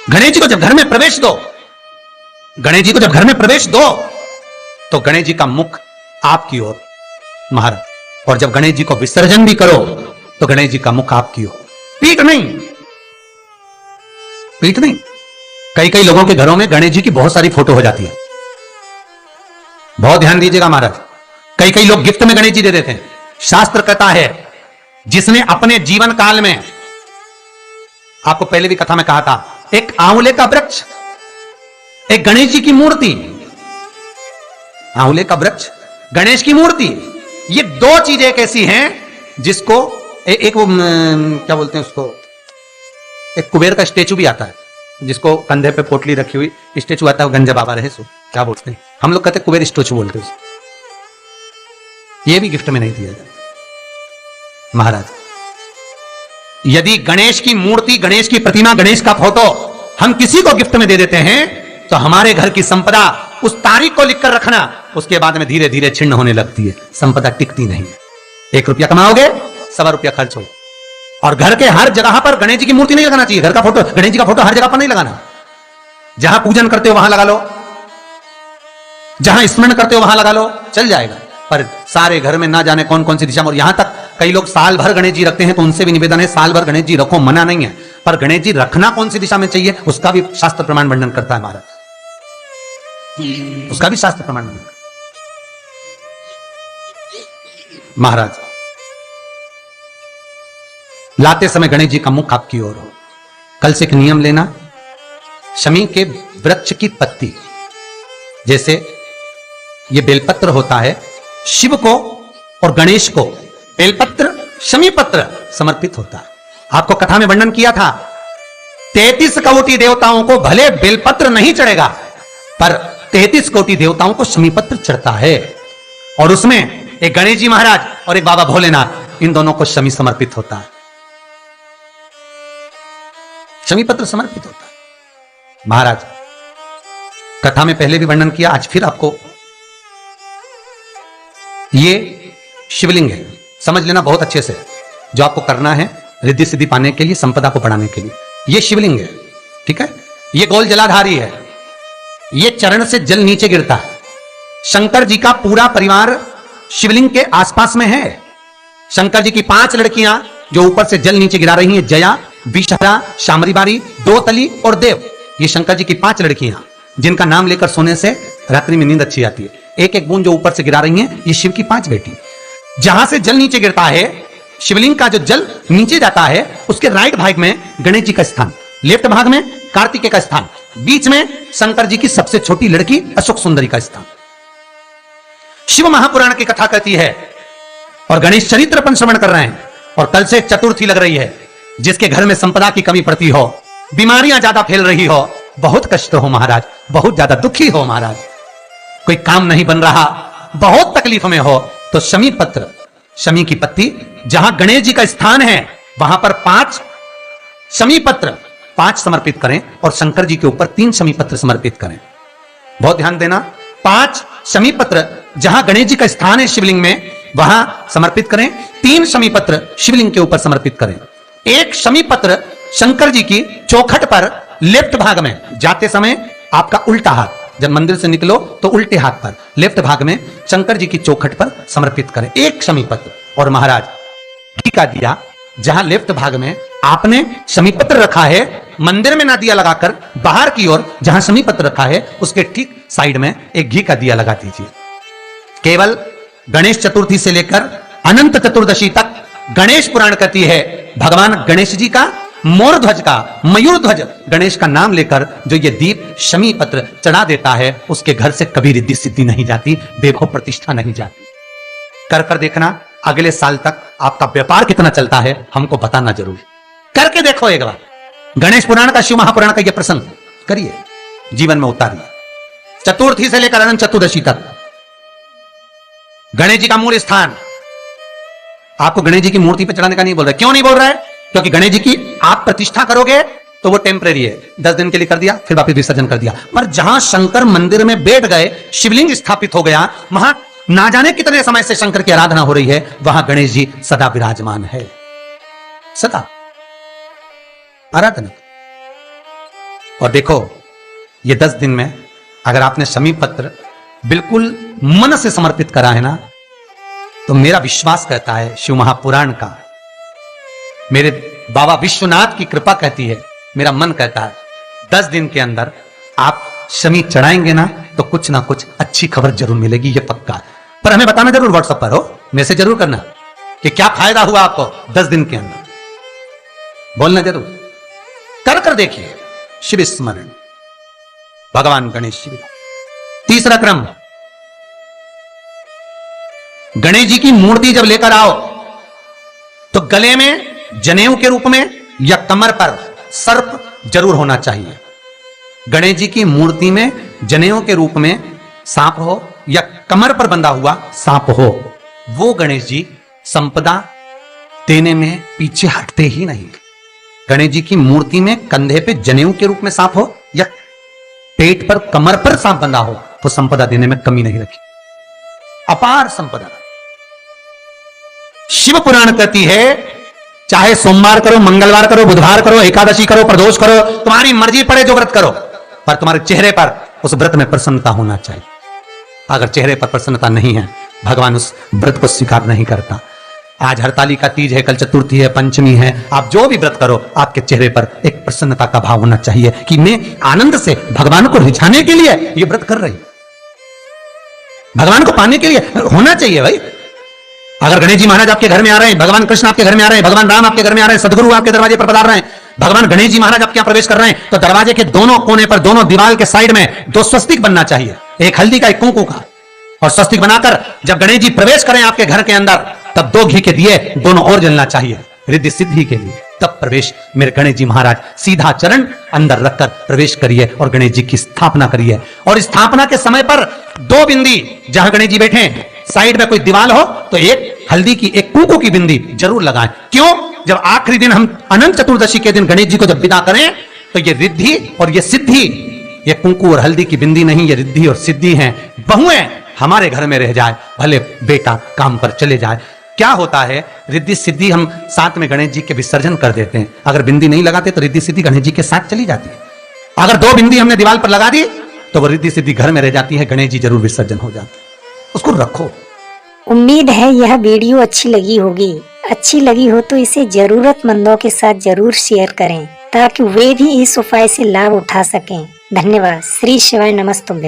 गणेश जी को जब घर में प्रवेश दो, गणेश जी को जब घर में प्रवेश दो तो गणेश जी का मुख आपकी ओर महाराज, और जब गणेश जी को विसर्जन भी करो तो गणेश जी का मुख आपकी ओर, पीठ नहीं, पीठ नहीं। कई कई लोगों के घरों में गणेश जी की बहुत सारी फोटो हो जाती है, बहुत ध्यान दीजिएगा महाराज। कई कई लोग गिफ्ट में गणेश जी दे देते हैं। शास्त्र कहता है जिसने अपने जीवन काल में, आपको पहले भी कथा में कहा था, एक आंवले का वृक्ष, एक गणेश जी की मूर्ति, आंवले का वृक्ष, गणेश की मूर्ति, ये दो चीजें एक ऐसी हैं जिसको एक वो क्या बोलते हैं उसको, एक कुबेर का स्टेचू भी आता है जिसको कंधे पे पोटली रखी हुई स्टेचू आता है, गंजा बाबा रहे सो क्या बोलते हैं, हम लोग कहते हैं कुबेर स्टेचू बोलते हैं। ये भी गिफ्ट में नहीं दिया जाता महाराज। यदि गणेश की मूर्ति, गणेश की प्रतिमा, गणेश का फोटो हम किसी को गिफ्ट में दे देते हैं तो हमारे घर की संपदा, उस तारीख को लिखकर रखना, उसके बाद में धीरे धीरे छिन्न होने लगती है, संपदा टिकती नहीं है। 1 रुपया कमाओगे, 1.25 रुपया खर्च हो। और घर के हर जगह पर गणेश जी की मूर्ति नहीं लगाना चाहिए, घर का फोटो, गणेश जी का फोटो हर जगह पर नहीं लगाना। जहां पूजन करते हो वहां लगा लो, जहां स्मरण करते हो वहां लगा लो, चल जाएगा। पर सारे घर में ना जाने कौन कौन सी दिशा में, और यहां तक कई लोग साल भर गणेश जी रखते हैं, तो उनसे भी निवेदन है साल भर गणेश जी रखो, मना नहीं है, पर गणेश जी रखना कौन सी दिशा में चाहिए उसका भी शास्त्र प्रमाण वर्णन करता है महाराज, उसका भी शास्त्र प्रमाण वर्णन महाराज। लाते समय गणेश जी का मुख आपकी ओर हो। कल से एक नियम लेना, शमी के वृक्ष की पत्ती, जैसे ये बेलपत्र होता है, शिव को और गणेश को बेलपत्र, शमी पत्र समर्पित होता है। आपको कथा में वर्णन किया था 33 कोटि देवताओं को भले बेलपत्र नहीं चढ़ेगा, पर 33 कोटि देवताओं को शमी पत्र चढ़ता है, और उसमें एक गणेश जी महाराज और एक बाबा भोलेनाथ, इन दोनों को शमी समर्पित होता है, शमी पत्र समर्पित होता है महाराज। कथा में पहले भी वर्णन किया, आज फिर आपको, ये शिवलिंग है, समझ लेना बहुत अच्छे से, जो आपको करना है रिद्धि सिद्धि पाने के लिए, संपदा को बढ़ाने के लिए। ये शिवलिंग है, ठीक है, ये गोल जलाधारी है, ये चरण से जल नीचे गिरता है। शंकर जी का पूरा परिवार शिवलिंग के आसपास में है। शंकर जी की 5 लड़कियां जो ऊपर से जल नीचे गिरा रही हैं, जया, विषहरा, शामरीबारी, दोतली और देव, ये शंकर जी की 5 लड़कियां जिनका नाम लेकर सोने से रात्रि में नींद अच्छी आती है। एक एक बूंद जो ऊपर से गिरा रही हैं, ये शिव की 5 बेटी। जहां से जल नीचे गिरता है, शिवलिंग का जो जल नीचे जाता है, उसके राइट भाग में गणेश जी का स्थान, लेफ्ट भाग में कार्तिकेय का स्थान, बीच में शंकर जी की सबसे छोटी लड़की अशोक सुंदरी का स्थान। शिव महापुराण की कथा कहती है, और गणेश चरित्र अपन श्रवण कर रहे हैं, और कल से चतुर्थी लग रही है। जिसके घर में संपदा की कमी पड़ती हो, बीमारियां ज्यादा फैल रही हो, बहुत कष्ट हो महाराज, बहुत ज्यादा दुखी हो महाराज, कोई काम नहीं बन रहा, बहुत तकलीफ में हो, तो शमी पत्र, शमी की पत्ती, जहां गणेश जी का स्थान है वहां पर 5 शमी पत्र 5 समर्पित करें, और शंकर जी के ऊपर 3 शमी पत्र समर्पित करें। बहुत ध्यान देना, 5 शमी पत्र जहां गणेश जी का स्थान है शिवलिंग में, वहां समर्पित करें। 3 शमी पत्र शिवलिंग के ऊपर समर्पित करें। 1 शमी पत्र शंकर जी की चौखट पर लेफ्ट भाग में, जाते समय आपका उल्टा हाथ, जब मंदिर से निकलो तो उल्टे हाथ पर लेफ्ट भाग में शंकर जी की चौखट पर समर्पित करें 1 शमी पत्र। और महाराज घी का दिया जहां लेफ्ट भाग में आपने शमी पत्र रखा है, मंदिर में ना दिया लगाकर बाहर की ओर जहां शमी पत्र रखा है उसके ठीक साइड में एक घी का दिया लगा दीजिए। केवल गणेश चतुर्थी से लेकर अनंत चतुर्दशी तक गणेश पुराण कहती है, भगवान गणेश जी का मोर ध्वज का, मयूर ध्वज गणेश का नाम लेकर जो ये दीप शमी पत्र चढ़ा देता है, उसके घर से कभी रिद्धि सिद्धि नहीं जाती, वैभव प्रतिष्ठा नहीं जाती। कर कर देखना, अगले साल तक आपका व्यापार कितना चलता है हमको बताना जरूर, करके देखो एक बार। गणेश पुराण का, शिव महापुराण का यह प्रसंग करिए, जीवन में उतारिए। चतुर्थी से लेकर अनंत चतुर्दशी तक गणेश जी का मूल स्थान, आपको गणेश जी की मूर्ति पर चढ़ाने का नहीं बोल रहा। क्यों नहीं बोल रहा है? क्योंकि गणेश जी की आप प्रतिष्ठा करोगे तो वो टेम्परेरी है, 10 दिन के लिए कर दिया, फिर वापस विसर्जन कर दिया। पर जहां शंकर मंदिर में बैठ गए, शिवलिंग स्थापित हो गया, वहां ना जाने कितने समय से शंकर की आराधना हो रही है, वहां गणेश जी सदा विराजमान है, सदा आराधना। और देखो ये 10 दिन में अगर आपने शमी पत्र बिल्कुल मन से समर्पित करा है ना, तो मेरा विश्वास कहता है, शिव महापुराण का, मेरे बाबा विश्वनाथ की कृपा कहती है, मेरा मन कहता है 10 दिन के अंदर आप शमी चढ़ाएंगे ना तो कुछ ना कुछ अच्छी खबर जरूर मिलेगी, ये पक्का है। पर हमें बताना जरूर, व्हाट्सएप पर हो, मैसेज जरूर करना कि क्या फायदा हुआ आपको 10 दिन के अंदर, बोलना जरूर, कर देखिए। शिव स्मरण, भगवान गणेश शिव। तीसरा क्रम, गणेश जी की मूर्ति जब लेकर आओ तो गले में जनेऊ के रूप में या कमर पर सर्प जरूर होना चाहिए। गणेश जी की मूर्ति में जनेऊ के रूप में सांप हो या कमर पर बंधा हुआ सांप हो, वो गणेश जी संपदा देने में पीछे हटते ही नहीं। गणेश जी की मूर्ति में कंधे पे जनेऊ के रूप में सांप हो या पेट पर कमर पर सांप बंधा हो तो संपदा देने में कमी नहीं रखी, अपार संपदा। शिव पुराण कहती है चाहे सोमवार करो, मंगलवार करो, बुधवार करो, एकादशी करो, प्रदोष करो, तुम्हारी मर्जी पड़े जो व्रत करो, पर तुम्हारे चेहरे पर उस व्रत में प्रसन्नता होना चाहिए। अगर चेहरे पर प्रसन्नता नहीं है, भगवान उस व्रत को स्वीकार नहीं करता। आज हरतालिका तीज है, कल चतुर्थी है, पंचमी है, आप जो भी व्रत करो आपके चेहरे पर एक प्रसन्नता का भाव होना चाहिए कि मैं आनंद से भगवान को रिझाने के लिए ये व्रत कर रही, भगवान को पाने के लिए होना चाहिए भाई। अगर गणेश जी महाराज आपके घर में आ रहे हैं, भगवान कृष्ण आपके घर में आ रहे हैं, भगवान राम आपके घर में आ रहे हैं, सदगुरु आपके दरवाजे पर पधार रहे हैं, भगवान गणेश जी महाराज आपके यहां प्रवेश कर रहे हैं, तो दरवाजे के दोनों कोने पर, दोनों दीवार के साइड में 2 स्वस्तिक बनना चाहिए, एक हल्दी का, एक कुंकू का। और स्वस्तिक बनाकर जब गणेश जी प्रवेश करें आपके घर के अंदर, तब 2 घी के दिए दोनों ओर जलना चाहिए रिद्धि सिद्धि के लिए। तब प्रवेश मेरे गणेश जी महाराज, सीधा चरण अंदर रखकर प्रवेश करिए और गणेश जी की स्थापना करिए। और स्थापना के समय पर 2 बिंदी, जहां गणेश जी बैठे साइड में कोई दीवार हो तो एक हल्दी की, एक कुंकू की बिंदी जरूर लगाएं। क्यों? जब आखिरी दिन हम अनंत चतुर्दशी के दिन गणेश जी को जब विदा करें तो ये रिद्धि और ये सिद्धि, ये कुंकू और हल्दी की बिंदी नहीं, ये रिद्धि और सिद्धि है। बहुएं हमारे घर में रह जाए, भले बेटा काम पर चले जाए। क्या होता है, रिद्धि सिद्धि हम साथ में गणेश जी के विसर्जन कर देते हैं। अगर बिंदी नहीं लगाते तो रिद्धि सिद्धि गणेश जी के साथ चली जाती है। अगर 2 बिंदी हमने दीवार पर लगा दी तो वो रिद्धि सिद्धि घर में रह जाती है, गणेश जी जरूर विसर्जन हो जाते हैं, उसको रखो। उम्मीद है यह वीडियो अच्छी लगी होगी। अच्छी लगी हो तो इसे जरूरतमंदों के साथ जरूर शेयर करें ताकि वे भी इस उपाय से लाभ उठा सकें। धन्यवाद। श्री शिवाय नमस्तुभ्यं।